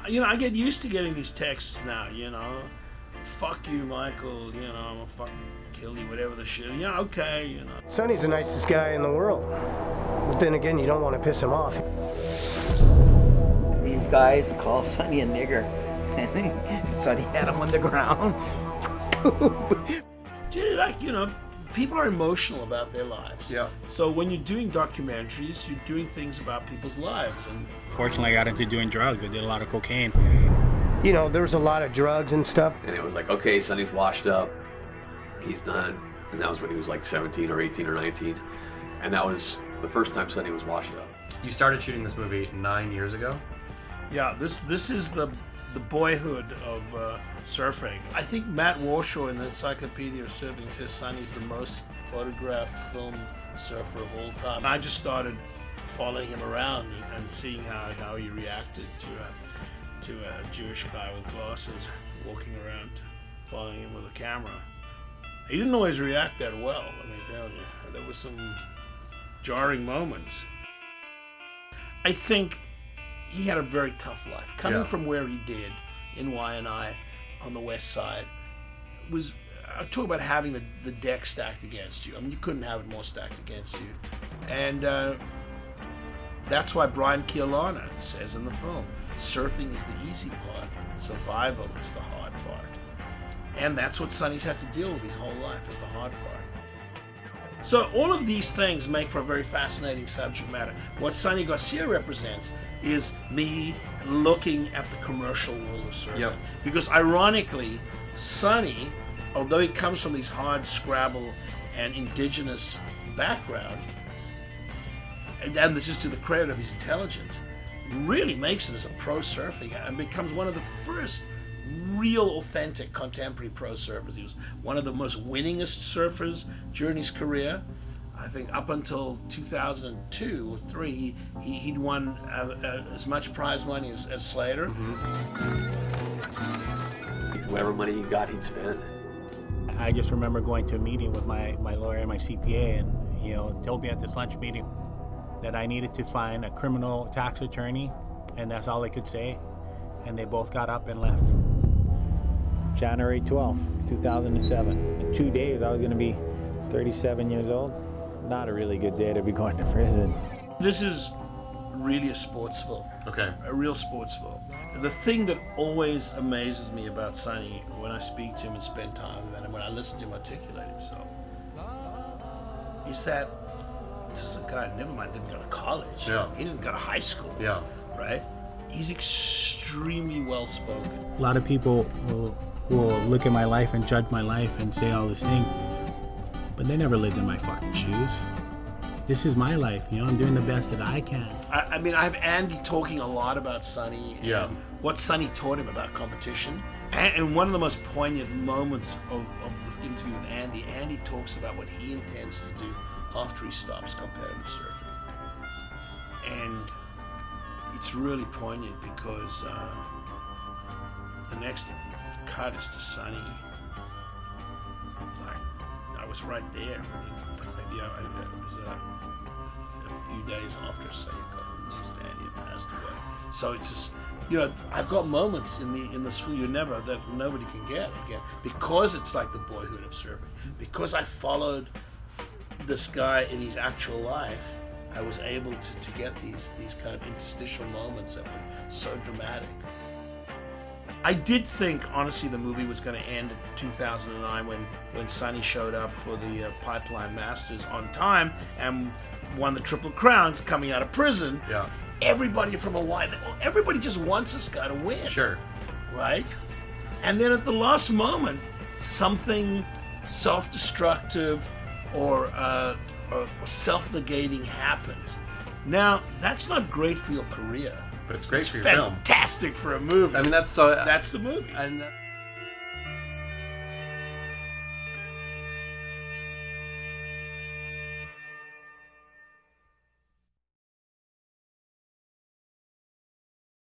I get used to getting these texts now, fuck you, Michael, I'm gonna fucking kill you, whatever the shit, okay, Sunny's the nicest guy in the world, but then again, you don't want to piss him off. These guys call Sunny a nigger, and Sunny had him on the ground. Dude, people are emotional about their lives. Yeah. So when you're doing documentaries, you're doing things about people's lives. And fortunately, I got into doing drugs. I did a lot of cocaine. There was a lot of drugs and stuff. And it was like, okay, Sunny's washed up. He's done. And that was when he was like 17 or 18 or 19. And that was the first time Sunny was washed up. You started shooting this movie 9 years ago? Yeah, this is the boyhood of surfing. I think Matt Warshaw in the Encyclopedia of Surfing says Sunny's the most photographed, filmed surfer of all time. I just started following him around and seeing how he reacted to a Jewish guy with glasses walking around, following him with a camera. He didn't always react that well, let me tell you. There were some jarring moments. I think he had a very tough life. Coming from where he did in Y&I on the west side I talk about having the deck stacked against you. I mean, you couldn't have it more stacked against you. And that's why Brian Keolana says in the film, surfing is the easy part, survival is the hard part. And that's what Sunny's had to deal with his whole life, is the hard part. So all of these things make for a very fascinating subject matter. What Sunny Garcia represents is me looking at the commercial world of surfing. Yep. Because ironically, Sunny, although he comes from these hard scrabble and indigenous background, and this is to the credit of his intelligence, really makes it as a pro surfing and becomes one of the first real authentic contemporary pro surfers. He was one of the most winningest surfers during his career. I think up until 2002 or 3, he'd won as much prize money as Slater. Whatever money he got, he'd spend. I just remember going to a meeting with my lawyer and my CPA, and told me at this lunch meeting that I needed to find a criminal tax attorney, and that's all they could say. And they both got up and left. January 12th, 2007. In 2 days, I was going to be 37 years old. Not a really good day to be going to prison. This is really a sports film. Okay. A real sports film. The thing that always amazes me about Sunny when I speak to him and spend time with him and when I listen to him articulate himself is that this is a guy, never mind, didn't go to college. Yeah. He didn't go to high school. Yeah. Right? He's extremely well spoken. A lot of people will look at my life and judge my life and say all this thing, but they never lived in my fucking shoes. This is my life, I'm doing the best that I can. I mean, I have Andy talking a lot about Sunny and what Sunny taught him about competition. And one of the most poignant moments of the interview with Andy talks about what he intends to do after he stops competitive surfing. And it's really poignant because the next cut is to Sunny. I was right there. Maybe I was a few days after Sunny got the news that Andy had passed away. So it's just, I've got moments in this film that nobody can get again, because it's like the boyhood of surfing. Because I followed this guy in his actual life, I was able to get these kind of interstitial moments that were so dramatic. I did think, honestly, the movie was going to end in 2009 when Sunny showed up for the Pipeline Masters on time and won the Triple Crowns coming out of prison. Yeah. Everybody from Hawaii, everybody just wants this guy to win. Sure. Right? And then at the last moment, something self-destructive or self-negating happens. Now, that's not great for your career. But it's great for your film. Fantastic for a movie. I mean, that's so. That's the movie. And